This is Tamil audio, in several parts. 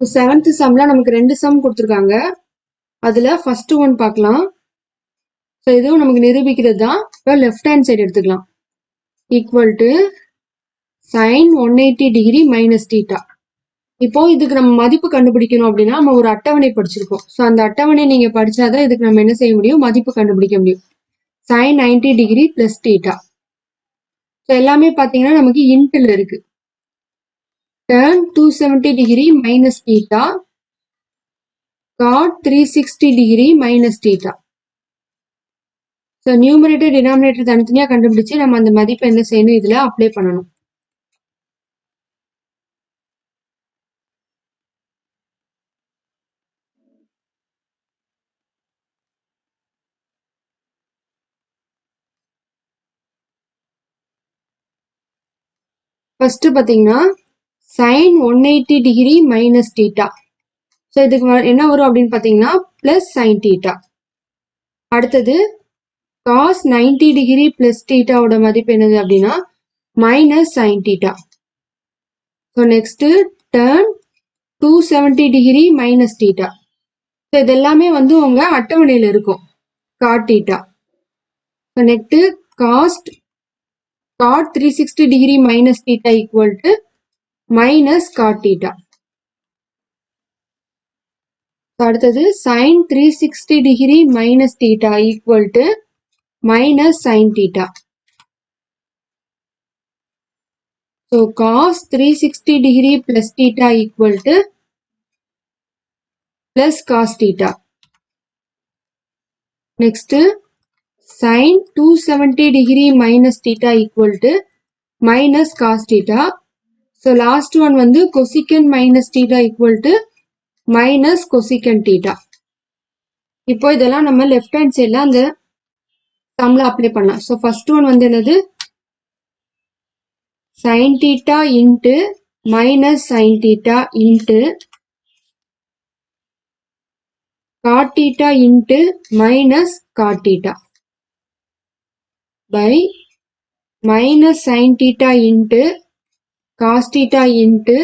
செவன்த் சம்ல நமக்கு 2 சம் கொடுத்துருக்காங்க. அதுல ஃபர்ஸ்ட் ஒன் பார்க்கலாம். ஸோ இதுவும் நமக்கு நிரூபிக்கிறது தான். இப்போ லெஃப்ட் ஹேண்ட் சைடு எடுத்துக்கலாம். Equal to sine 180 degree minus theta. இப்போ இதுக்கு நம்ம மதிப்பு கண்டுபிடிக்கணும் அப்படின்னா நம்ம ஒரு அட்டவணை படிச்சிருக்கோம். ஸோ அந்த அட்டவணை நீங்க படிச்சாதான் இதுக்கு நம்ம என்ன செய்ய முடியும், மதிப்பு கண்டுபிடிக்க முடியும். Sine 90 degree plus theta. So எல்லாமே பார்த்தீங்கன்னா நமக்கு இன்ட்ல இருக்கு. Tan 270 degree minus theta, cot 360 degree minus theta. So numerator denominator தனித்தனியா கண்டுபிடிச்சு நம்ம அந்த மதிப்பை என்ன செய்யணும், இதுல அப்ளை பண்ணணும். ஃபர்ஸ்ட் பாத்தீங்கன்னா sine 180 degree minus theta. So இதுக்கு என்ன வரும் அப்படின்னு பாத்தீங்கன்னா பிளஸ் சைன் தீட்டா. அடுத்தது காஸ் 90 டிகிரி பிளஸ் தீட்டாவோட மதிப்பு என்னது அப்படின்னா minus sine theta. So next tan 270 degree minus theta. So இது எல்லாமே வந்து உங்க அட்டவணையில இருக்கும். Cot theta. So next cos cot 360 degree minus theta equal to minus cot theta. அடுத்தது sin 360 degree minus theta equal to minus sin theta. So cos 360 degree plus theta equal to plus cos theta. Next sin 270 degree minus theta equal to minus cos theta. So last one வந்து cosecant minus theta equal to minus cosecant theta. இப்போ இதெல்லாம் நம்ம லெஃப்ட் ஹேண்ட் சைட்ல அந்த சம்ல அப்ளை பண்ணலாம். ஸோ ஃபர்ஸ்ட் ஒன் வந்து என்னது, sin theta into minus sin theta into cot theta into minus cot theta by minus sin theta into cos theta into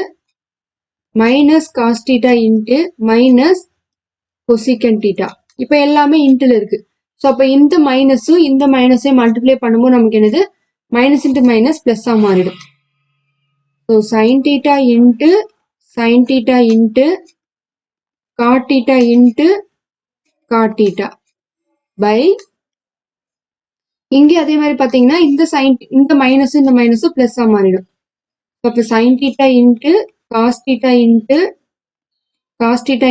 minus cos theta into minus cosecant theta. இப்போ எல்லாமே இன்ட்ல இருக்கு. ஸோ அப்போ இந்த மைனஸும் இந்த மைனஸையும் மல்டிப்ளை பண்ணும்போது நமக்கு என்னது, மைனஸ் இன்ட்டு மைனஸ் பிளஸ்ஸா மாறிடும். So sin theta into sin theta into cot theta into cot theta by இங்கே அதே மாதிரி பார்த்தீங்கன்னா இந்த மைனஸும் இந்த மைனஸும் பிளஸ்ஸா மாறிடும். அப்போ sin theta into cos theta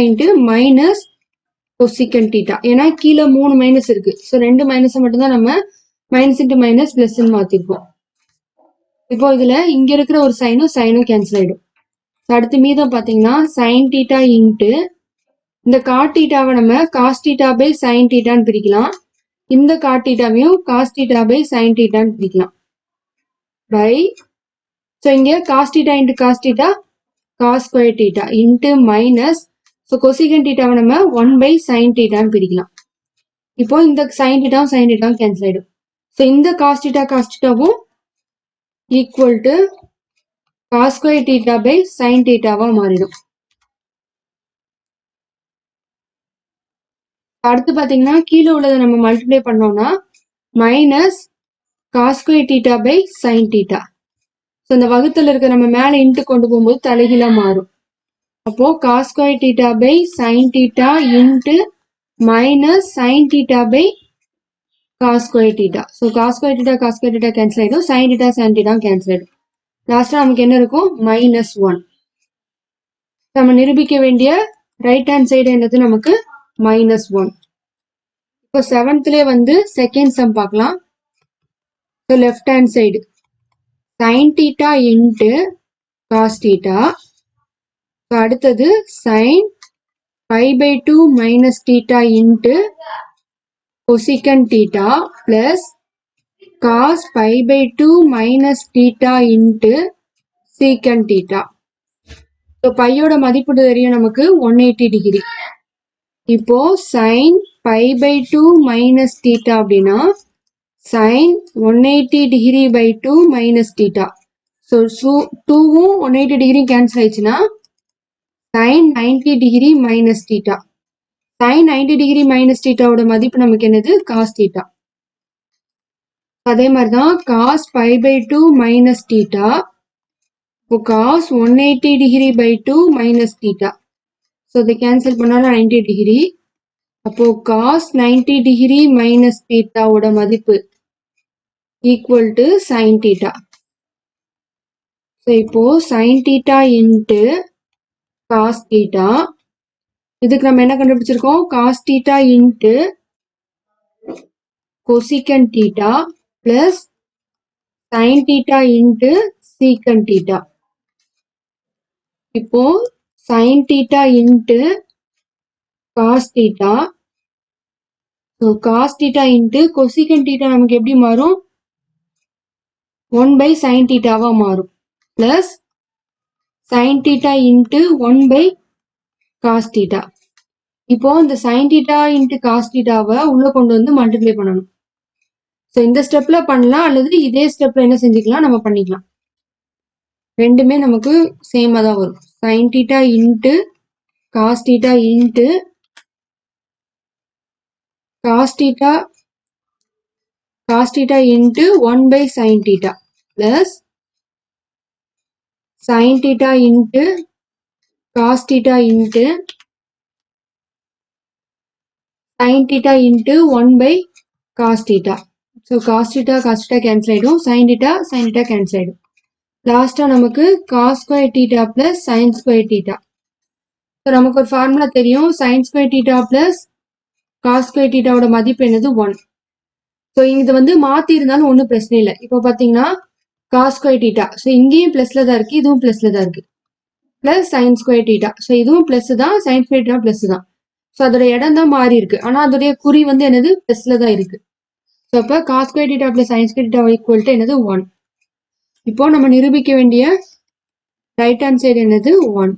into minus cosecant theta. ஏன்னா கீழே 3 மைனஸ் இருக்கு. ஸோ 2 மைனஸை மட்டும்தான் நம்ம மைனஸ் இன்ட்டு மைனஸ் பிளஸ் மாத்திருப்போம். இப்போ இதுல இங்க இருக்கிற ஒரு சைனும் கேன்சல் ஆயிடும். அடுத்து மீதம் பாத்தீங்கன்னா sin theta இன்ட்டு இந்த cot thetaவை நம்ம cos theta by sin thetaன்னு பிரிக்கலாம். இந்த cot thetaவையும் cos theta by sin thetaன்னு பிரிக்கலாம். பை ஸோ இங்க cos theta into cos theta cos square theta into minus so cosecant thetaவை நம்ம 1 by sin thetaன்னு பிரிக்கலாம். இப்போ இந்த sin thetaவும் கேன்சல் ஆயிடும். ஸோ இந்த cos thetaவும் equal to cos square theta by sin thetaவா மாறிடும். அடுத்து பாத்தீங்கன்னா கீழே உள்ளதை நம்ம மல்டிப்ளை பண்ணோம்னா minus cos square theta by sin theta. So இந்த வகுத்துல இருக்க நம்ம மேல இன்ட்டு கொண்டு போகும்போது தலைகீழா மாறும். அப்போ cos square theta by sin theta into minus sin theta by cos square theta. So cos square theta cancel ஆயிடும். sin theta கேன்சல் ஆயிடும். லாஸ்டா நமக்கு என்ன இருக்கும், மைனஸ் 1. நம்ம நிரூபிக்க வேண்டிய ரைட் ஹேண்ட் சைடு என்னது, நமக்கு மைனஸ் 1. இப்போ செவன்த்லேயே வந்து செகண்ட் சம் பார்க்கலாம். So left hand side sin theta into cos theta. அடுத்தது sin π/2 minus theta into cosecant theta plus cos π/2 minus theta into secant theta. So பையோட மதிப்பு தெரியும் நமக்கு 180 டிகிரி. இப்போ sin π/2 மைனஸ் theta அப்படின்னா sin 180 degree by 2 minus theta. So 2வும் 180 டிகிரி கேன்சல் ஆயிடுச்சுன்னா sin sin 90 degree minus theta. sin 90 degree minus தீட்டாவோட மதிப்பு நமக்கு என்னது cos தீட்டா. அதே மாதிரி தான் cos pi by 2 minus theta. இப்போ cos 180 degree by 2 minus theta. So இதை கேன்சல் பண்ணாலும் 90 டிகிரி. அப்போ cos 90 டிகிரி மைனஸ் தீட்டாவோட மதிப்பு equal to sin theta. So இப்போ sin theta into cos theta. இதுக்கு நம்ம என்ன கண்டுபிடிச்சிருக்கோம்? cos theta into cosecant theta plus sin theta into secant theta. இப்போ sin theta into cos theta. So cos theta into cosecant theta நமக்கு எப்படி மாறும்? 1 by sin தீட்டாவா மாறும். Plus sin theta into 1 by cos theta. இப்போ இந்த sin தீட்டா இன்ட்டு cos தீட்டாவை உள்ள கொண்டு வந்து மல்டிப்ளை பண்ணணும். ஸோ இந்த ஸ்டெப்ல பண்ணலாம் அல்லது இதே ஸ்டெப்ல என்ன செஞ்சுக்கலாம் நம்ம பண்ணிக்கலாம். ரெண்டுமே நமக்கு சேமா தான் வரும். sin theta into cos theta into cos theta into 1 by sin theta plus sin theta into cos theta into sin theta into 1 by cos theta. So cos theta cancel ஆயிடும். sin தீட்டா கேன்சல் ஆயிடும். லாஸ்டா நமக்கு cos square theta plus sin square theta. So நமக்கு ஒரு ஃபார்முலா தெரியும். sin square theta plus cos square தீட்டாவோட மதிப்பு என்னது 1. ஸோ இது வந்து மாத்தி இருந்தாலும் ஒன்றும் பிரச்சனை இல்லை. இப்போ பார்த்தீங்கன்னா cos ஸ்கொயர் தீட்டா. ஸோ இங்கேயும் பிளஸ்ல தான் இருக்கு, இதுவும் பிளஸ்ல தான் இருக்கு. Plus sin square theta. So இதுவும் பிளஸ் தான், sin ஸ்கொயர் தீட்டா பிளஸ் தான். ஸோ அதோட இடம் தான் மாறி இருக்கு. ஆனா அதோடைய குறி வந்து என்னது பிளஸ்ல தான் இருக்கு. ஸோ அப்போ cos square theta plus sin square theta equal to என்னது 1. இப்போ நம்ம நிரூபிக்க வேண்டிய ரைட் ஹேண்ட் சைடு என்னது 1.